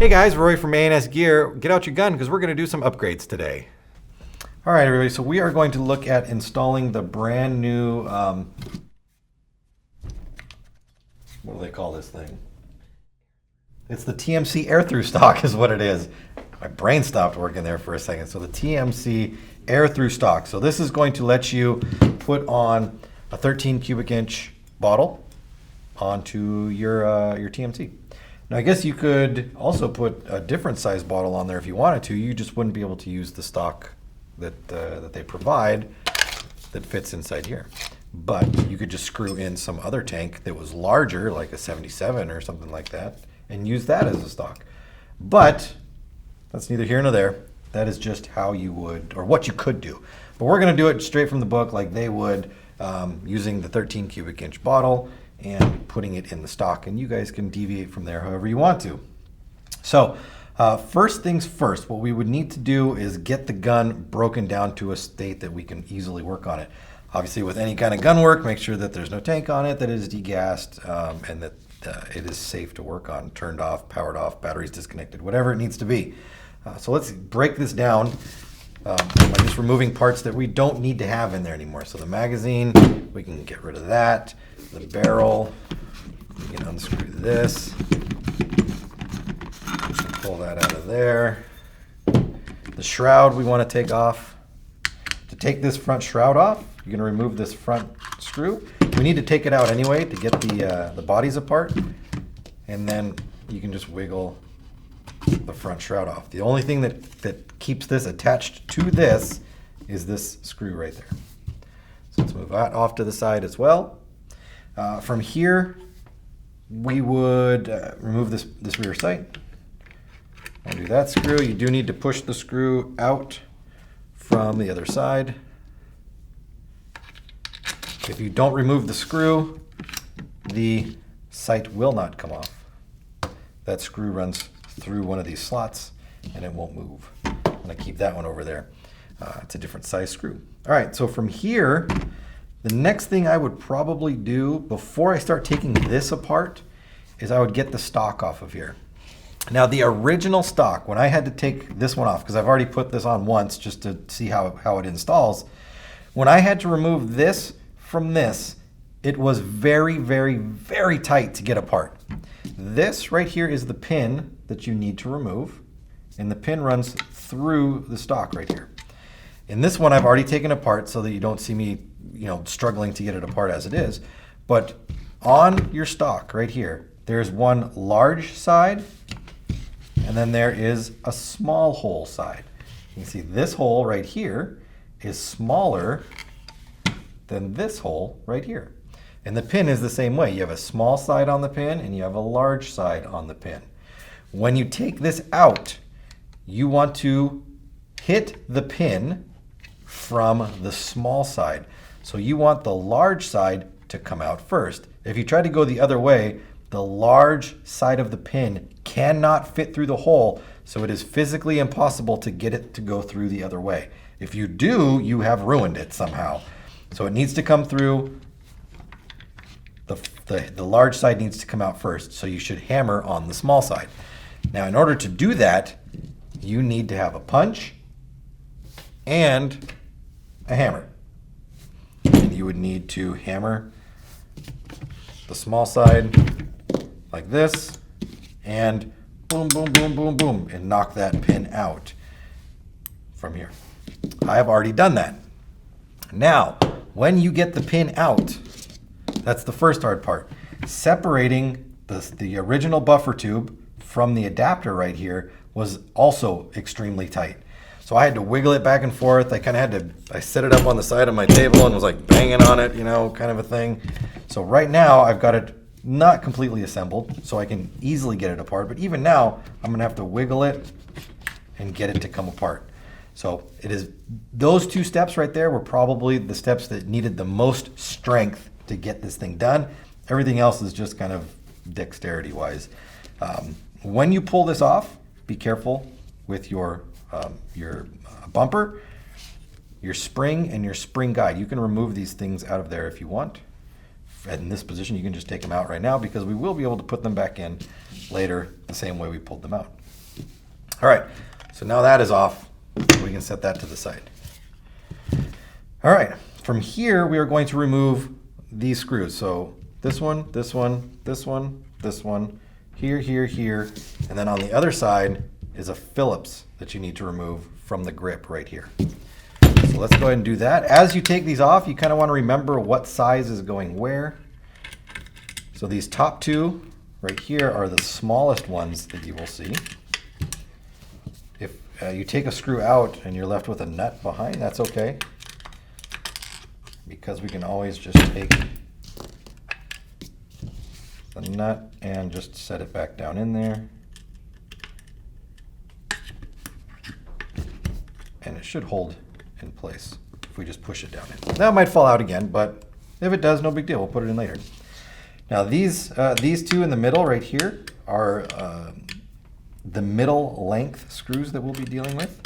Hey guys, Roy from A&S Gear. Get out your gun because we're going to do some upgrades today. All right, everybody. So we are going to look at installing the brand new, what do they call this thing? It's the TMC Air-Thru stock is what it is. My brain stopped working there for a second. So the TMC Air-Thru stock. So this is going to let you put on a 13 cubic inch bottle onto your TMC. Now, I guess you could also put a different size bottle on there if you wanted to. You just wouldn't be able to use the stock that they provide that fits inside here. But you could just screw in some other tank that was larger, like a 77 or something like that, and use that as a stock. But that's neither here nor there. That is just how you would, or what you could do. But we're going to do it straight from the book like they would, using the 13 cubic inch bottle and putting it in the stock, and you guys can deviate from there however you want to. So first things first, what we would need to do is get the gun broken down to a state that we can easily work on it. Obviously, with any kind of gun work, make sure that there's no tank on it, that it is degassed, and that it is safe to work on, turned off, powered off, batteries disconnected, whatever it needs to be. So let's break this down by just removing parts that we don't need to have in there anymore. So the magazine, we can get rid of that. The barrel, we can unscrew this, pull that out of there. The shroud we want to take off. To take this front shroud off, you're going to remove this front screw. We need to take it out anyway to get the bodies apart, and then you can just wiggle the front shroud off. The only thing that keeps this attached to this is this screw right there. So let's move that off to the side as well. From here, we would remove this rear sight. Undo that screw. You do need to push the screw out from the other side. If you don't remove the screw, the sight will not come off. That screw runs through one of these slots and it won't move. I'm going to keep that one over there. It's a different size screw. All right, so from here, the next thing I would probably do before I start taking this apart is I would get the stock off of here. Now the original stock, when I had to take this one off, because I've already put this on once just to see how it installs, when I had to remove this from this, it was very, very, very tight to get apart. This right here is the pin that you need to remove, and the pin runs through the stock right here. In this one, I've already taken apart so that you don't see me, struggling to get it apart as it is. But on your stock right here, there's one large side, and then there is a small hole side. You can see this hole right here is smaller than this hole right here. And the pin is the same way. You have a small side on the pin and you have a large side on the pin. When you take this out, you want to hit the pin from the small side. So you want the large side to come out first. If you try to go the other way, the large side of the pin cannot fit through the hole, so it is physically impossible to get it to go through the other way. If you do, you have ruined it somehow. So it needs to come through, the large side needs to come out first, so you should hammer on the small side. Now, in order to do that, you need to have a punch and a hammer. And you would need to hammer the small side like this, and boom, boom, boom, boom, boom, and knock that pin out from here. I have already done that. Now, when you get the pin out, that's the first hard part. Separating the original buffer tube from the adapter right here was also extremely tight. So I had to wiggle it back and forth. I set it up on the side of my table and was like banging on it, kind of a thing. So right now I've got it not completely assembled, so I can easily get it apart. But even now, I'm gonna have to wiggle it and get it to come apart. So it is, those two steps right there were probably the steps that needed the most strength to get this thing done. Everything else is just kind of dexterity wise. When you pull this off, be careful with your bumper, your spring, and your spring guide. You can remove these things out of there if you want. In this position, you can just take them out right now because we will be able to put them back in later the same way we pulled them out. All right, so now that is off. We can set that to the side. All right, from here we are going to remove these screws. So this one, this one, this one, this one, here, here, here, and then on the other side is a Phillips that you need to remove from the grip right here. So let's go ahead and do that. As you take these off, you kind of want to remember what size is going where. So these top two right here are the smallest ones that you will see. If you take a screw out and you're left with a nut behind, that's okay, because we can always just take the nut and just set it back down in there. And it should hold in place if we just push it down in. Now it might fall out again, but if it does, no big deal. We'll put it in later. Now these two in the middle right here are the middle length screws that we'll be dealing with,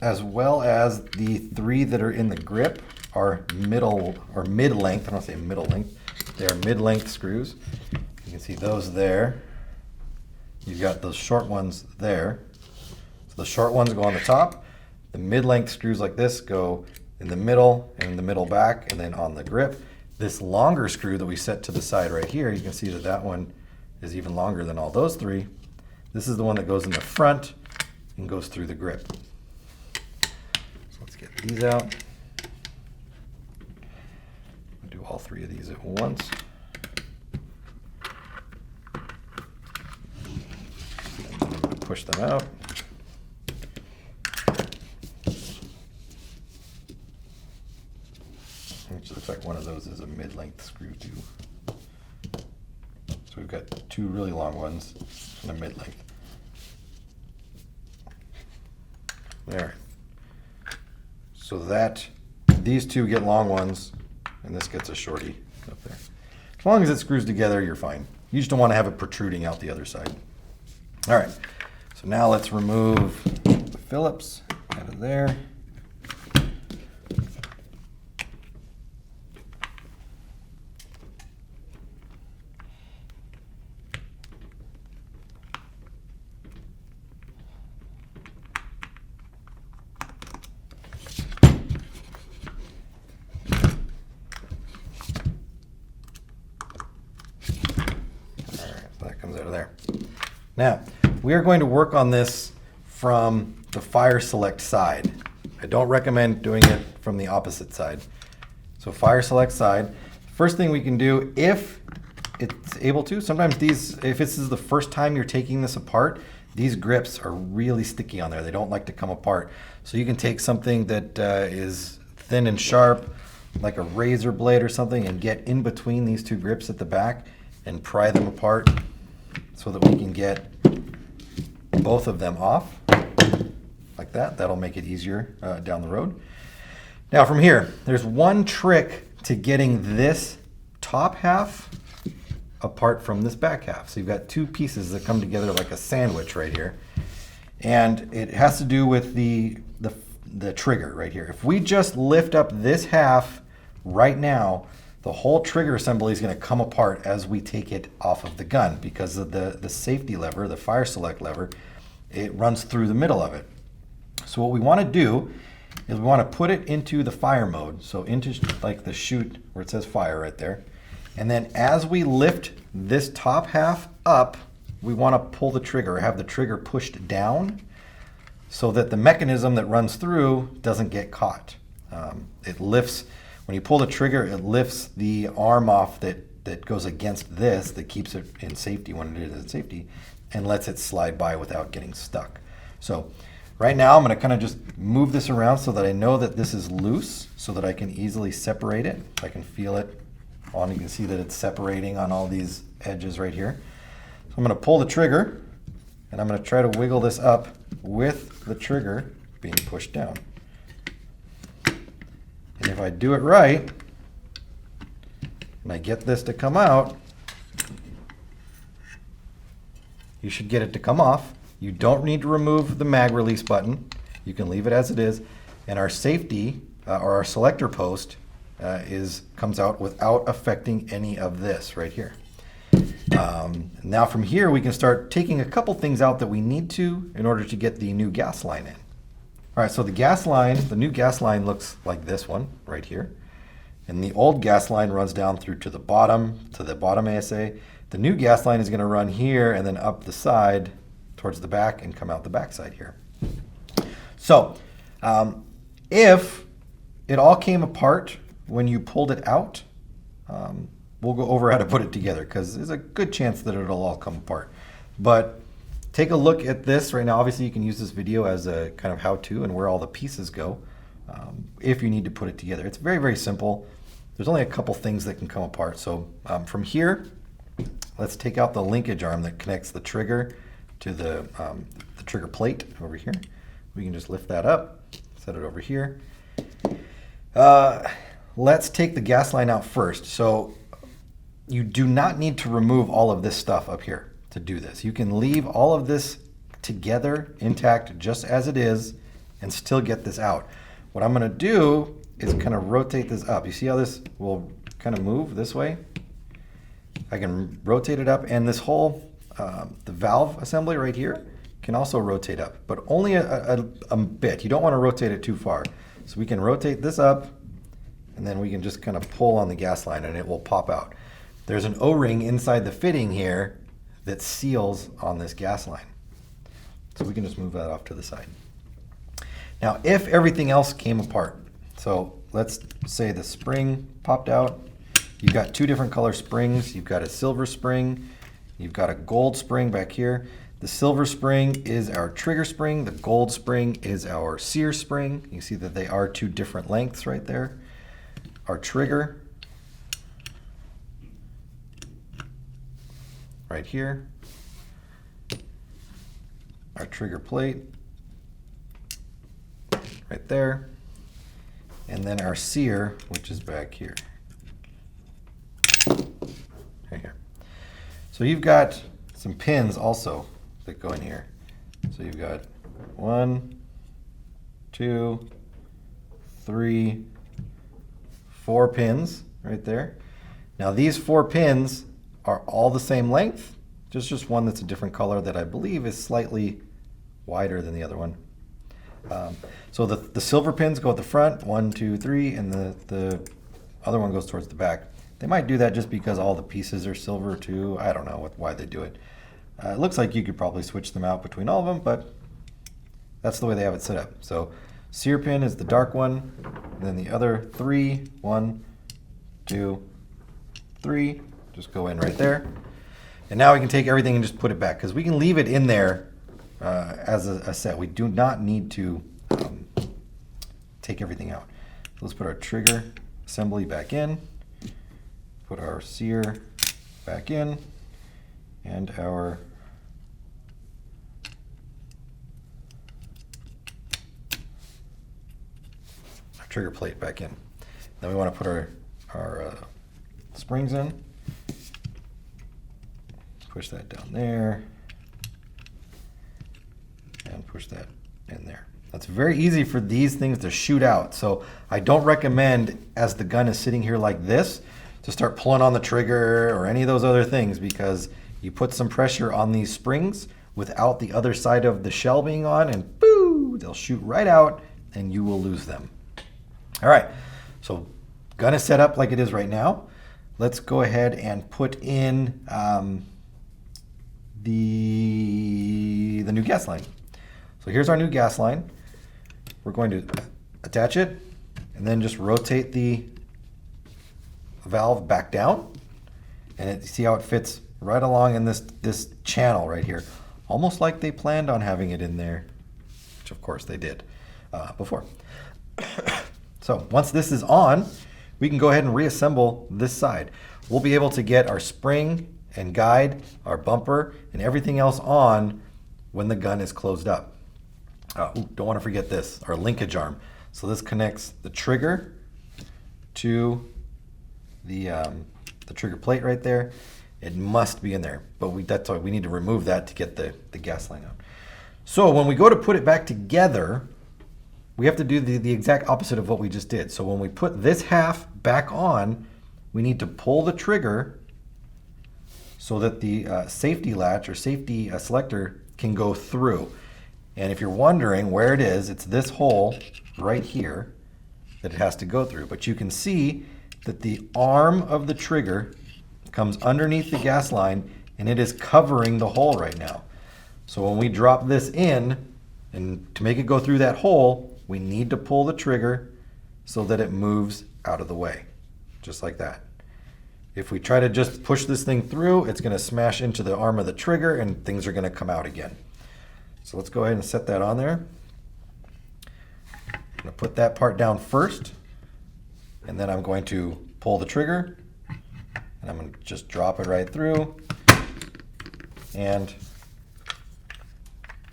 as well as the three that are in the grip are middle or mid-length. I don't say middle length. They are mid-length screws. You can see those there. You've got those short ones there. So the short ones go on the top. The mid-length screws like this go in the middle and in the middle back and then on the grip. This longer screw that we set to the side right here, you can see that that one is even longer than all those three. This is the one that goes in the front and goes through the grip. So let's get these out. I'll do all three of these at once. And then I'm going to push them out. Which looks like one of those is a mid-length screw too. So we've got two really long ones and a mid-length. There. So that these two get long ones and this gets a shorty up there. As long as it screws together, you're fine. You just don't want to have it protruding out the other side. All right, so now let's remove the Phillips out of there. Now, we are going to work on this from the fire select side. I don't recommend doing it from the opposite side. So fire select side. First thing we can do, if it's able to, sometimes these, if this is the first time you're taking this apart, these grips are really sticky on there. They don't like to come apart. So you can take something that is thin and sharp, like a razor blade or something, and get in between these two grips at the back and pry them apart, so that we can get both of them off like that. That'll make it easier down the road. Now from here, there's one trick to getting this top half apart from this back half. So you've got two pieces that come together like a sandwich right here. And it has to do with the trigger right here. If we just lift up this half right now, the whole trigger assembly is going to come apart as we take it off of the gun, because of the safety lever, the fire select lever, it runs through the middle of it. So what we want to do is we want to put it into the fire mode, so into like the chute where it says fire right there. And then as we lift this top half up, we want to pull the trigger, or have the trigger pushed down, so that the mechanism that runs through doesn't get caught. It lifts. When you pull the trigger, it lifts the arm off that goes against this, that keeps it in safety when it is in safety, and lets it slide by without getting stuck. So right now I'm going to kind of just move this around so that I know that this is loose, so that I can easily separate it. I can feel it on. You can see that it's separating on all these edges right here. So I'm going to pull the trigger, and I'm going to try to wiggle this up with the trigger being pushed down. And if I do it right, and I get this to come out, you should get it to come off. You don't need to remove the mag release button. You can leave it as it is. And our safety, or our selector post, comes out without affecting any of this right here. Now from here, we can start taking a couple things out that we need to in order to get the new gas line in. All right, so the new gas line looks like this one right here. And the old gas line runs down through to the bottom ASA. The new gas line is going to run here and then up the side towards the back and come out the back side here. So if it all came apart when you pulled it out, we'll go over how to put it together because there's a good chance that it'll all come apart. But take a look at this right now. Obviously, you can use this video as a kind of how-to and where all the pieces go if you need to put it together. It's very, very simple. There's only a couple things that can come apart. So from here, let's take out the linkage arm that connects the trigger to the trigger plate over here. We can just lift that up, set it over here. Let's take the gas line out first. So you do not need to remove all of this stuff up here to do this. You can leave all of this together, intact, just as it is, and still get this out. What I'm going to do is kind of rotate this up. You see how this will kind of move this way? I can rotate it up, and this whole, the valve assembly right here can also rotate up, but only a bit. You don't want to rotate it too far. So we can rotate this up, and then we can just kind of pull on the gas line and it will pop out. There's an O-ring inside the fitting here that seals on this gas line. So we can just move that off to the side. Now, if everything else came apart, so let's say the spring popped out. You've got two different color springs. You've got a silver spring. You've got a gold spring back here. The silver spring is our trigger spring. The gold spring is our sear spring. You see that they are two different lengths right there. Our trigger right here. Our trigger plate right there. And then our sear, which is back here. Right here. So you've got some pins also that go in here. So you've got 1, 2, 3, 4 pins right there. Now these 4 pins are all the same length. There's just one that's a different color that I believe is slightly wider than the other one. So the silver pins go at the front, 1, 2, 3, and the other one goes towards the back. They might do that just because all the pieces are silver too. I don't know why they do it. It looks like you could probably switch them out between all of them, but that's the way they have it set up. So sear pin is the dark one, and then the other 3, 1, 2, 3, just go in right there. And now we can take everything and just put it back because we can leave it in there as a set. We do not need to take everything out. So let's put our trigger assembly back in, put our sear back in, and our trigger plate back in. Then we want to put our springs in. Push that down there and push that in there. That's very easy for these things to shoot out. So I don't recommend, as the gun is sitting here like this, to start pulling on the trigger or any of those other things because you put some pressure on these springs without the other side of the shell being on and boo, they'll shoot right out and you will lose them. All right, so gun is set up like it is right now. Let's go ahead and put in the new gas line. So here's our new gas line. We're going to attach it and then just rotate the valve back down, and see how it fits right along in this channel right here, almost like they planned on having it in there, which of course they did before. So once this is on, we can go ahead and reassemble this side. We'll be able to get our spring and guide, our bumper, and everything else on when the gun is closed up. Don't want to forget this, our linkage arm. So this connects the trigger to the trigger plate right there. It must be in there, but that's why we need to remove that to get the gas line out. So when we go to put it back together, we have to do the exact opposite of what we just did. So when we put this half back on, we need to pull the trigger so that the safety latch or safety selector can go through. And if you're wondering where it is, it's this hole right here that it has to go through. But you can see that the arm of the trigger comes underneath the gas line and it is covering the hole right now. So when we drop this in, and to make it go through that hole, we need to pull the trigger so that it moves out of the way, just like that. If we try to just push this thing through, it's going to smash into the arm of the trigger and things are going to come out again. So let's go ahead and set that on there. I'm going to put that part down first, and then I'm going to pull the trigger, and I'm going to just drop it right through, and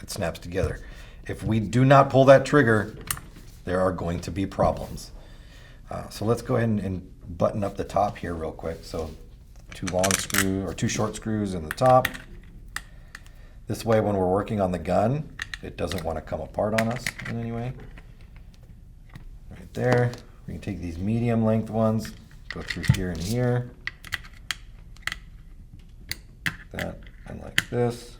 it snaps together. If we do not pull that trigger, there are going to be problems. So let's go ahead and button up the top here real quick. So two short screws in the top. This way when we're working on the gun, it doesn't want to come apart on us in any way. Right there. We can take these medium length ones, go through here and here. That and like this.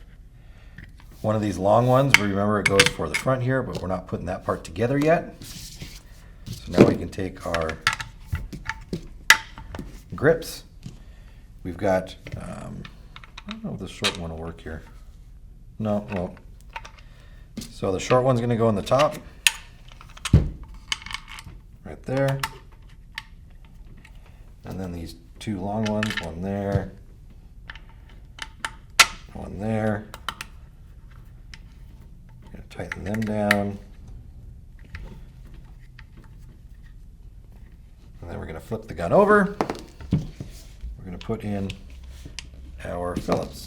One of these long ones, remember it goes for the front here, but we're not putting that part together yet. So now we can take our grips. We've got, I don't know if the short one will work here. No, it won't. So the short one's going to go in the top, right there. And then these two long ones, one there, one there. Tighten them down. And then we're going to flip the gun over. We're going to put in our Phillips.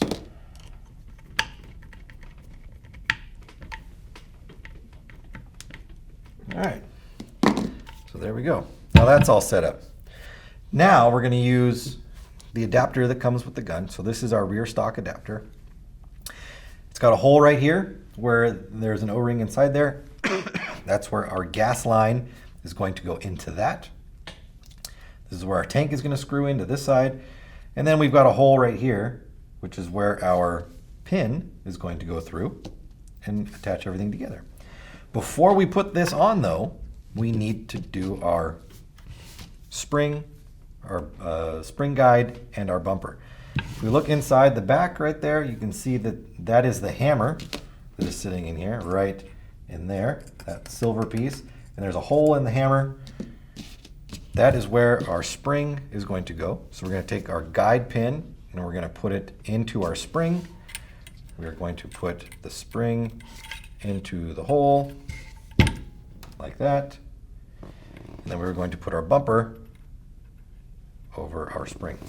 All right. So there we go. Now that's all set up. Now we're going to use the adapter that comes with the gun. So this is our rear stock adapter. It's got a hole right here where there's an O-ring inside there. That's where our gas line is going to go into that. This is where our tank is going to screw into this side. And then we've got a hole right here, which is where our pin is going to go through and attach everything together. Before we put this on though, we need to do our spring, our spring guide and our bumper. If we look inside the back right there, you can see that that is the hammer that is sitting in here, right in there, that silver piece. And there's a hole in the hammer. That is where our spring is going to go. So we're going to take our guide pin and we're going to put it into our spring. We're going to put the spring into the hole like that. And then we're going to put our bumper over our spring.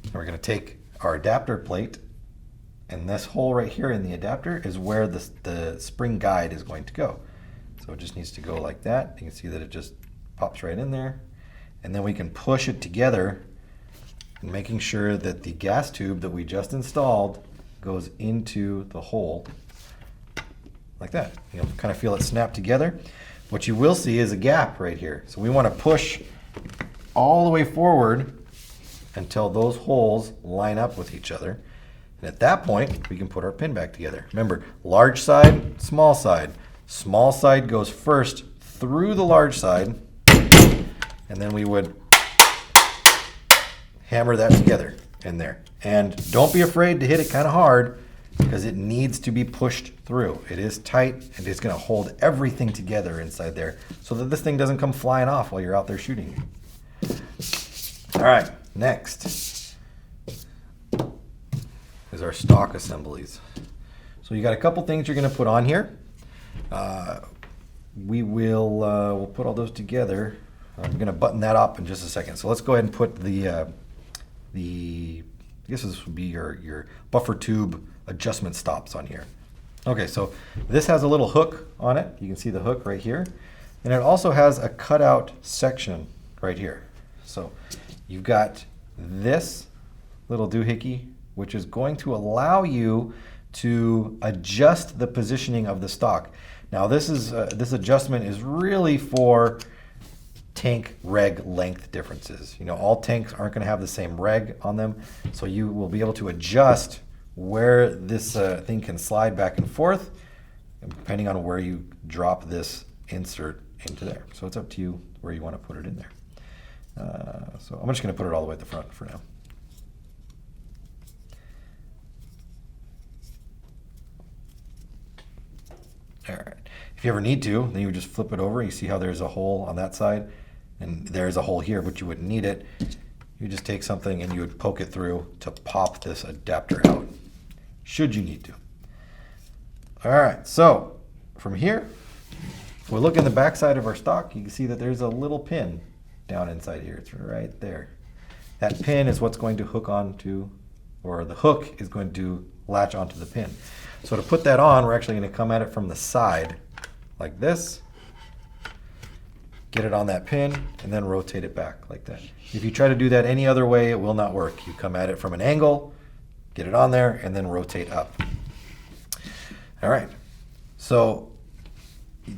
And we're going to take our adapter plate, and this hole right here in the adapter is where the spring guide is going to go. So it just needs to go like that. You can see that it just pops right in there. And then we can push it together, making sure that the gas tube that we just installed goes into the hole like that. You'll kind of feel it snap together. What you will see is a gap right here. So we want to push all the way forward until those holes line up with each other. And at that point, we can put our pin back together. Remember, large side, small side. Small side goes first through the large side, and then we would hammer that together in there. And don't be afraid to hit it kind of hard, because it needs to be pushed through. It is tight, and it's going to hold everything together inside there so that this thing doesn't come flying off while you're out there shooting. All right, next is our stock assemblies. So you got a couple things you're going to put on here. We'll put all those together. I'm going to button that up in just a second. So let's go ahead and put I guess this would be your buffer tube adjustment stops on here. Okay, so this has a little hook on it. You can see the hook right here. And it also has a cutout section right here. So you've got this little doohickey, which is going to allow you to adjust the positioning of the stock. Now this adjustment is really for tank reg length differences. You know, all tanks aren't going to have the same reg on them, so you will be able to adjust where this thing can slide back and forth, depending on where you drop this insert into there. So it's up to you where you want to put it in there. So I'm just going to put it all the way at the front for now. All right. If you ever need to, then you would just flip it over. You see how there's a hole on that side, and there's a hole here, but you wouldn't need it. You just take something and you would poke it through to pop this adapter out, should you need to. All right, so from here, if we look in the back side of our stock, you can see that there's a little pin down inside here. It's right there. That pin is what's going to hook onto, or the hook is going to latch onto the pin. So to put that on, we're actually going to come at it from the side like this, get it on that pin, and then rotate it back like that. If you try to do that any other way, it will not work. You come at it from an angle, get it on there, and then rotate up. All right, so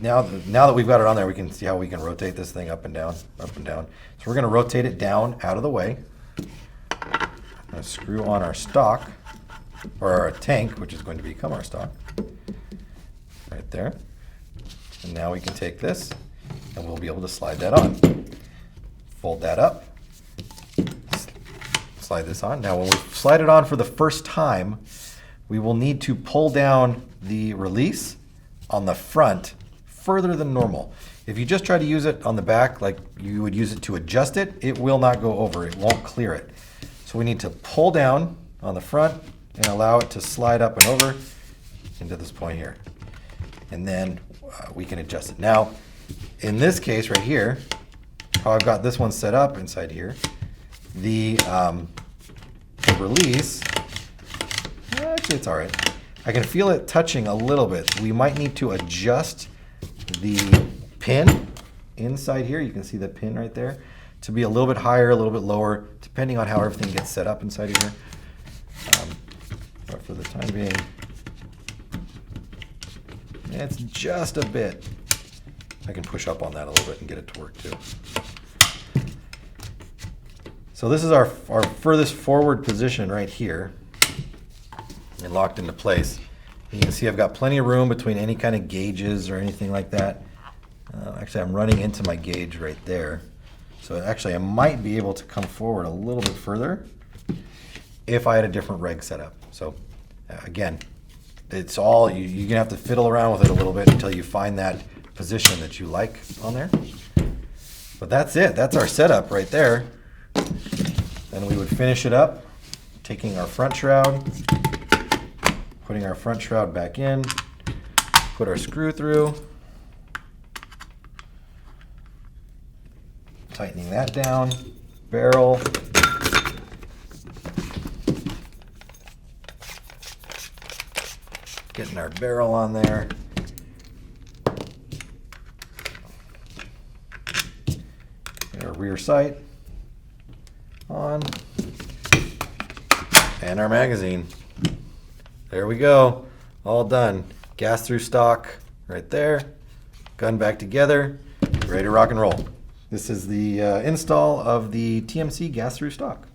now that we've got it on there, we can see how we can rotate this thing up and down, up and down. So we're going to rotate it down out of the way. I'm going to screw on our stock, or our tank, which is going to become our stock, right there. And now we can take this, and we'll be able to slide that on. Fold that up, slide this on. Now when we slide it on for the first time, we will need to pull down the release on the front further than normal. If you just try to use it on the back like you would use it to adjust it, it will not go over, it won't clear it. So we need to pull down on the front and allow it to slide up and over into this point here. And then we can adjust it. Now, in this case right here, how I've got this one set up inside here, the release, actually it's all right. I can feel it touching a little bit. We might need to adjust the pin inside here. You can see the pin right there to be a little bit higher, a little bit lower, depending on how everything gets set up inside here. But for the time being, it's just a bit. I can push up on that a little bit and get it to work too. So this is our furthest forward position right here and locked into place. You can see I've got plenty of room between any kind of gauges or anything like that. Actually, I'm running into my gauge right there. So actually, I might be able to come forward a little bit further if I had a different reg setup. So again, it's all, you're gonna have to fiddle around with it a little bit until you find that position that you like on there. But that's it, that's our setup right there. Then we would finish it up, taking our front shroud, putting our front shroud back in, put our screw through, tightening that down, barrel, getting our barrel on there. Get our rear sight on. And our magazine. There we go. All done. Gas through stock right there. Gun back together. Ready to rock and roll. This is the install of the TMC gas through stock.